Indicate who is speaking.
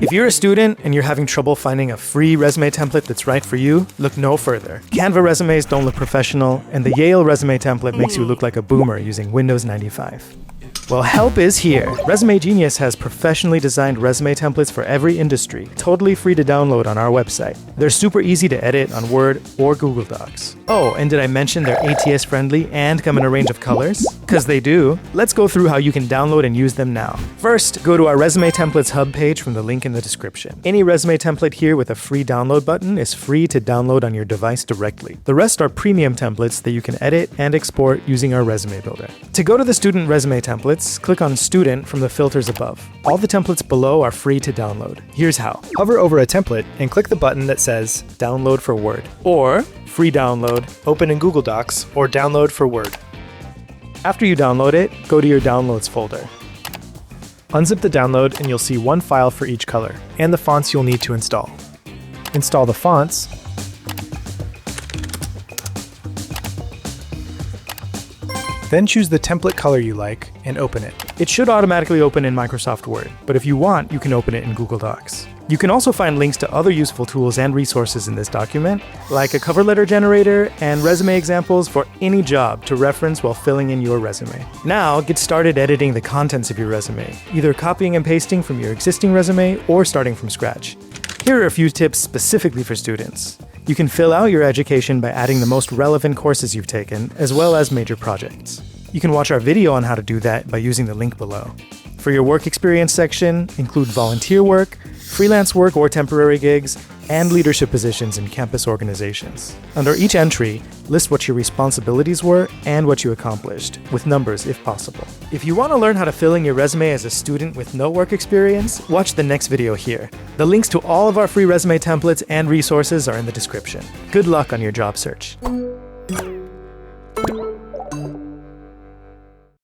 Speaker 1: If you're a student and you're having trouble finding a free resume template that's right for you, look no further. Canva resumes don't look professional, and the Yale resume template makes you look like a boomer using Windows 95. Well, help is here. Resume Genius has professionally designed resume templates for every industry, totally free to download on our website. They're super easy to edit on Word or Google Docs. Oh, and did I mention they're ATS friendly and come in a range of colors? Because they do. Let's go through how you can download and use them now. First, go to our Resume Templates hub page from the link in the description. Any resume template here with a free download button is free to download on your device directly. The rest are premium templates that you can edit and export using our resume builder. To go to the student resume templates, click on Student from the filters above. All the templates below are free to download. Here's how. Hover over a template and click the button that says Download for Word, or Free Download, Open in Google Docs, or Download for Word. After you download it, go to your Downloads folder. Unzip the download and you'll see one file for each color, and the fonts you'll need to install. Install the fonts, then choose the template color you like and open it. It should automatically open in Microsoft Word, but if you want, you can open it in Google Docs. You can also find links to other useful tools and resources in this document, like a cover letter generator and resume examples for any job to reference while filling in your resume. Now, get started editing the contents of your resume, either copying and pasting from your existing resume or starting from scratch. Here are a few tips specifically for students. You can fill out your education by adding the most relevant courses you've taken, as well as major projects. You can watch our video on how to do that by using the link below. For your work experience section, include volunteer work, freelance work or temporary gigs, and leadership positions in campus organizations. Under each entry, list what your responsibilities were and what you accomplished, with numbers if possible. If you want to learn how to fill in your resume as a student with no work experience, watch the next video here. The links to all of our free resume templates and resources are in the description. Good luck on your job search.